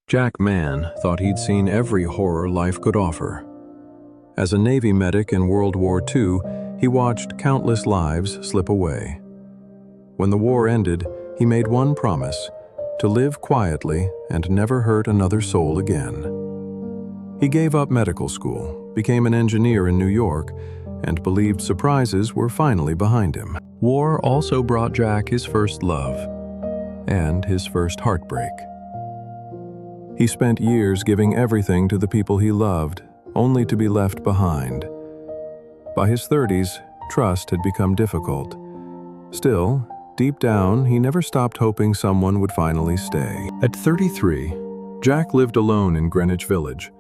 Jack Mann thought he'd seen every horror life could offer. As a Navy medic in World War II, he watched countless lives slip away. When the war ended, he made one promise: to live quietly and never hurt another soul again. He gave up medical school, became an engineer in New York, and believed surprises were finally behind him. War also brought Jack his first love and his first heartbreak. He spent years giving everything to the people he loved, only to be left behind. By his 30s, trust had become difficult. Still, deep down, he never stopped hoping someone would finally stay. At 33, Jack lived alone in Greenwich Village.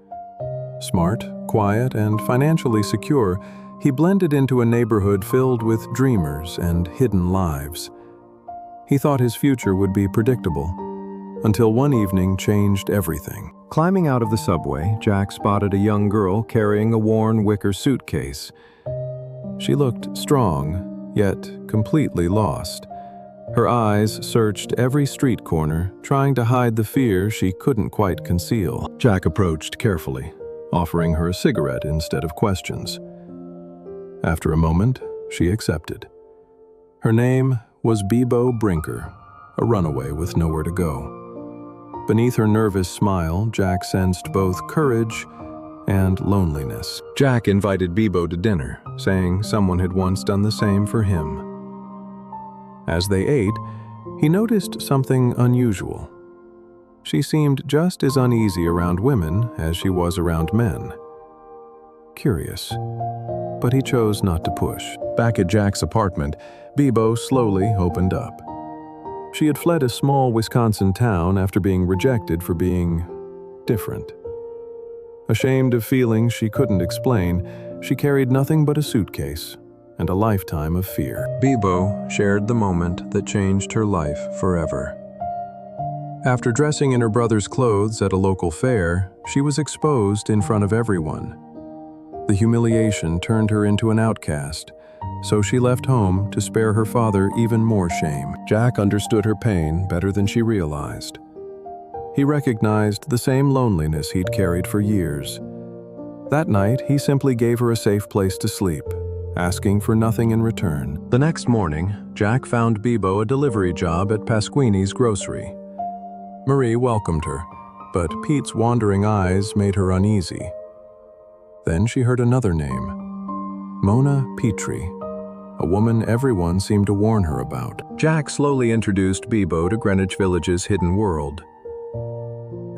Smart, quiet, and financially secure, he blended into a neighborhood filled with dreamers and hidden lives. He thought his future would be predictable, until one evening changed everything. Climbing out of the subway, Jack spotted a young girl carrying a worn wicker suitcase. She looked strong, yet completely lost. Her eyes searched every street corner, trying to hide the fear she couldn't quite conceal. Jack approached carefully, offering her a cigarette instead of questions. After a moment, she accepted. Her name was Beebo Brinker, a runaway with nowhere to go. Beneath her nervous smile, Jack sensed both courage and loneliness. Jack invited Beebo to dinner, saying someone had once done the same for him. As they ate, he noticed something unusual. She seemed just as uneasy around women as she was around men. Curious, but he chose not to push. Back at Jack's apartment, Beebo slowly opened up. She had fled a small Wisconsin town after being rejected for being different. Ashamed of feelings she couldn't explain, she carried nothing but a suitcase and a lifetime of fear. Beebo shared the moment that changed her life forever. After dressing in her brother's clothes at a local fair, she was exposed in front of everyone. The humiliation turned her into an outcast, so she left home to spare her father even more shame. Jack understood her pain better than she realized. He recognized the same loneliness he'd carried for years. That night, he simply gave her a safe place to sleep, asking for nothing in return. The next morning, Jack found Beebo a delivery job at Pasquini's grocery. Marie welcomed her, but Pete's wandering eyes made her uneasy. Then she heard another name, Mona Petrie, a woman everyone seemed to warn her about. Jack slowly introduced Beebo to Greenwich Village's hidden world.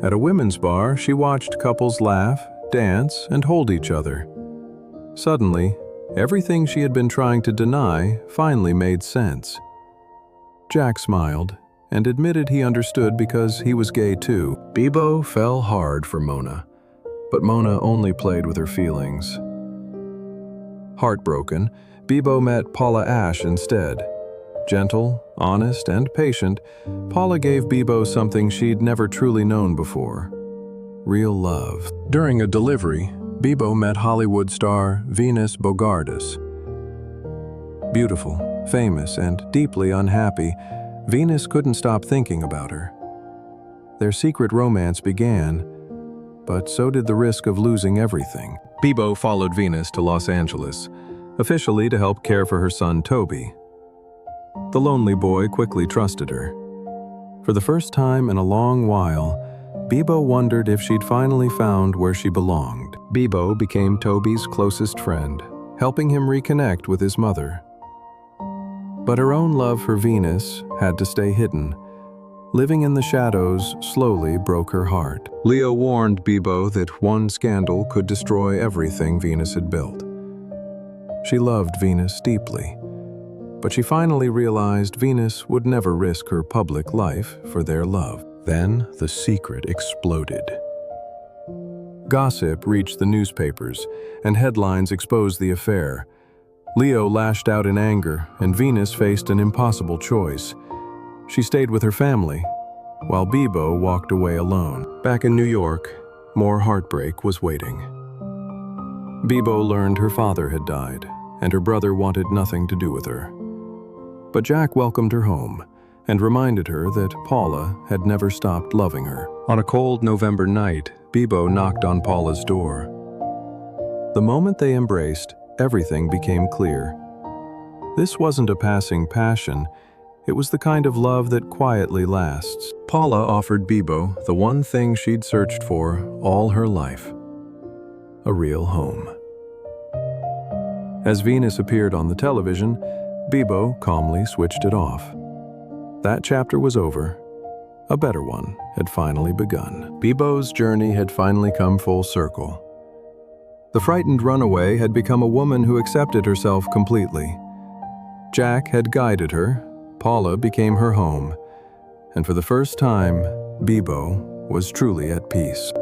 At a women's bar, she watched couples laugh, dance, and hold each other. Suddenly, everything she had been trying to deny finally made sense. Jack smiled and admitted he understood because he was gay too. Beebo fell hard for Mona, but Mona only played with her feelings. Heartbroken, Beebo met Paula Ashe instead. Gentle, honest, and patient, Paula gave Beebo something she'd never truly known before: real love. During a delivery, Beebo met Hollywood star Venus Bogardus. Beautiful, famous, and deeply unhappy, Venus couldn't stop thinking about her. Their secret romance began, but so did the risk of losing everything. Beebo followed Venus to Los Angeles, officially to help care for her son Toby. The lonely boy quickly trusted her. For the first time in a long while, Beebo wondered if she'd finally found where she belonged. Beebo became Toby's closest friend, helping him reconnect with his mother. But her own love for Venus had to stay hidden. Living in the shadows slowly broke her heart. Leo warned Beebo that one scandal could destroy everything Venus had built. She loved Venus deeply, but she finally realized Venus would never risk her public life for their love. Then the secret exploded. Gossip reached the newspapers, and headlines exposed the affair. Leo lashed out in anger, and Venus faced an impossible choice. She stayed with her family, while Beebo walked away alone. Back in New York, more heartbreak was waiting. Beebo learned her father had died, and her brother wanted nothing to do with her. But Jack welcomed her home and reminded her that Paula had never stopped loving her. On a cold November night, Beebo knocked on Paula's door. The moment they embraced, everything became clear. This wasn't a passing passion, it was the kind of love that quietly lasts. Paula offered Beebo the one thing she'd searched for all her life: a real home. As Venus appeared on the television, Beebo calmly switched it off. That chapter was over. A better one had finally begun. Beebo's journey had finally come full circle. The frightened runaway had become a woman who accepted herself completely. Jack had guided her, Paula became her home, and for the first time, Beebo was truly at peace.